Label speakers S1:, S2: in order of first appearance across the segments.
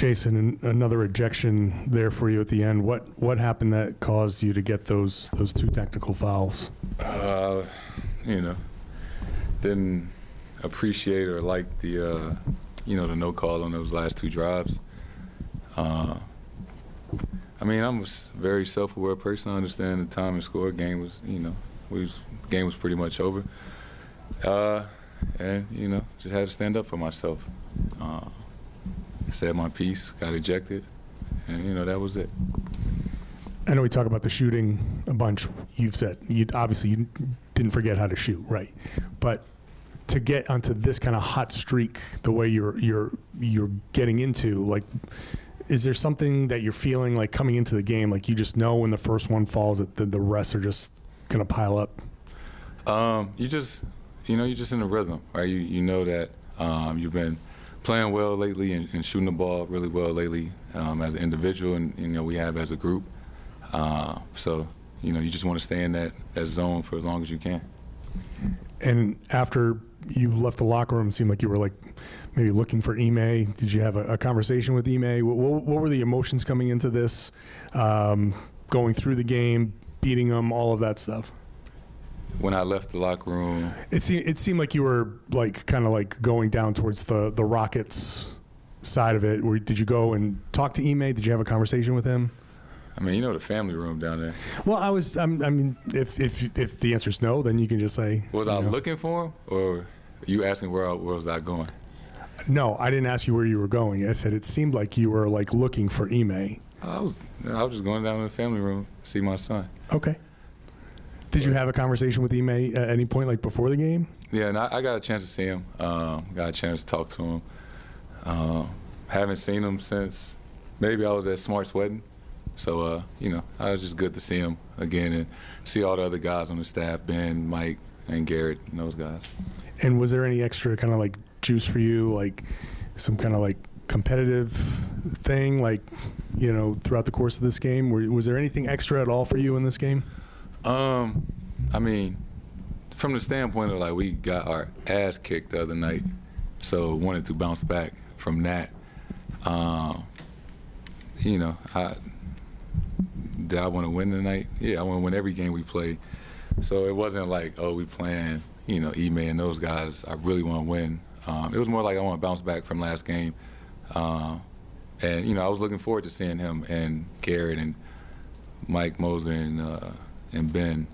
S1: Jayson, another ejection there for you at the end. What happened that caused you to get those two technical fouls?
S2: Didn't appreciate or like the the no call on those last two drives. I'm a very self-aware person. I understand the time and score. Game was pretty much over. And just had to stand up for myself. Said my piece, got ejected, and that was it.
S1: I know we talk about the shooting a bunch. You've said you didn't forget how to shoot, right? But to get onto this kind of hot streak, the way you're getting into, like, is there something that you're feeling like coming into the game, like you just know when the first one falls that the rest are just gonna pile up?
S2: You're just in a rhythm, right? You know that you've been playing well lately and shooting the ball really well lately as an individual, and we have as a group. So you just want to stay in that zone for as long as you can.
S1: And after you left the locker room, it seemed like you were like maybe looking for Ime. Did you have a conversation with Ime? What were the emotions coming into this, going through the game, beating them, all of that stuff?
S2: When I left the locker room,
S1: it seemed like you were like kind of like going down towards the Rockets side of it. Did you go and talk to Ime? Did you have a conversation with him?
S2: the family room down there.
S1: Well, if the answer is no, then you can just say.
S2: Was I looking for him, or you asking where was I going?
S1: No, I didn't ask you where you were going. I said it seemed like you were like looking for Ime.
S2: I was just going down to the family room to see my son.
S1: Okay. Did you have a conversation with Ime at any point, like before the game?
S2: Yeah, and I got a chance to see him. Got a chance to talk to him. Haven't seen him since maybe I was at Smart's wedding. So, I was just good to see him again and see all the other guys on the staff, Ben, Mike, and Garrett, and those guys.
S1: And was there any extra kind of like juice for you, like some kind of like competitive thing, like, throughout the course of this game? Was there anything extra at all for you in this game?
S2: From the standpoint of like we got our ass kicked the other night, so wanted to bounce back from that. Did I want to win tonight? Yeah, I want to win every game we play. So it wasn't like, oh, we playing, Ime and those guys. I really want to win. It was more like I want to bounce back from last game. And I was looking forward to seeing him and Garrett and Mike Moser and Ben.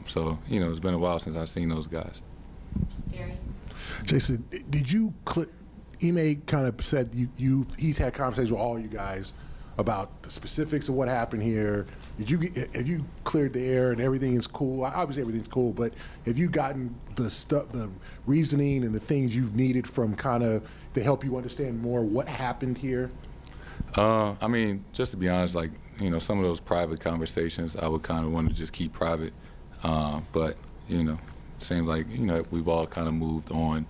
S2: So it's been a while since I've seen those guys.
S3: Gary?
S4: Jayson, did you Ime kind of said he's had conversations with all you guys about the specifics of what happened here. Have you cleared the air and everything is cool? Obviously everything's cool, but have you gotten the reasoning and the things you've needed from kind of to help you understand more what happened here?
S2: Just to be honest, like, some of those private conversations I would kind of want to just keep private. But, it seems like, we've all kind of moved on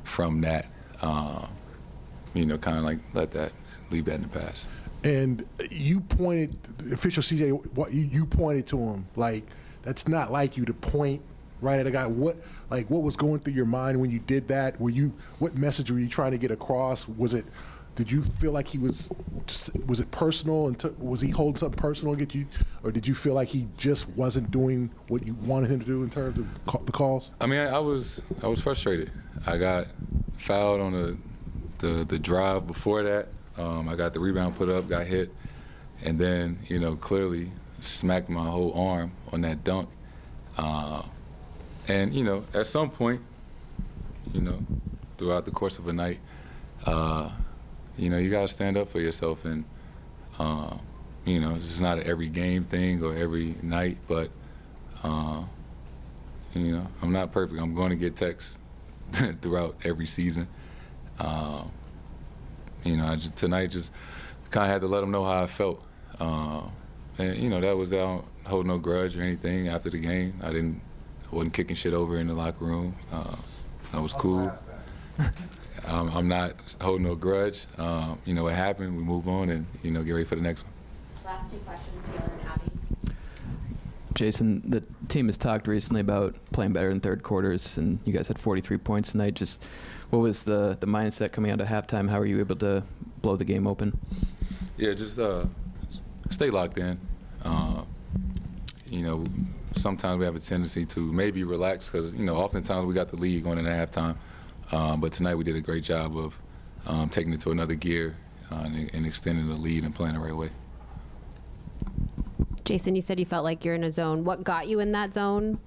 S2: from that, kind of like leave that in the past.
S4: And you pointed, official CJ, you pointed to him, like, that's not like you to point right at a guy. What was going through your mind when you did that? What message were you trying to get across? Did you feel like was it personal, and was he holding something personal against you? Or did you feel like he just wasn't doing what you wanted him to do in terms of the calls?
S2: I was frustrated. I got fouled on the drive before that. I got the rebound put up, got hit, and then, clearly smacked my whole arm on that dunk. And, at some point, throughout the course of a night, you got to stand up for yourself. And, this is not an every game thing or every night, but, I'm not perfect. I'm going to get texts throughout every season. Tonight just kind of had to let them know how I felt. And, that was, I don't hold no grudge or anything after the game. I wasn't kicking shit over in the locker room. I was cool. I'm not holding no grudge. It happened, we move on and, get ready for the next one.
S3: Last two questions, Taylor and Abby.
S5: Jayson, the team has talked recently about playing better in third quarters, and you guys had 43 points tonight. Just what was the mindset coming out of halftime? How were you able to blow the game open?
S2: Yeah, just stay locked in. You know, sometimes we have a tendency to maybe relax because, you know, oftentimes we got the lead going into halftime. But tonight we did a great job of taking it to another gear and extending the lead and playing the right way.
S6: Jayson, you said you felt like you're in a zone. What got you in that zone?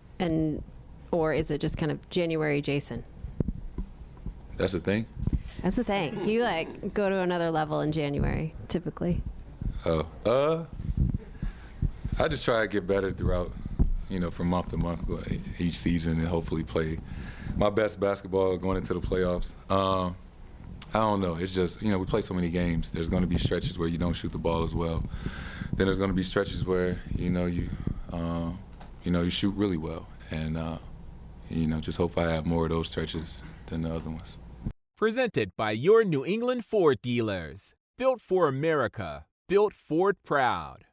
S6: Or is it just kind of January Jayson?
S2: That's the thing.
S6: That's the thing. You like go to another level in January, typically.
S2: Oh, I just try to get better throughout, you know, from month to month, each season, and hopefully play my best basketball going into the playoffs. I don't know. It's just, you know, we play so many games. There's going to be stretches where you don't shoot the ball as well. Then there's going to be stretches where, you shoot really well. And, just hope I have more of those stretches than the other ones.
S7: Presented by your New England Ford dealers. Built for America. Built Ford proud.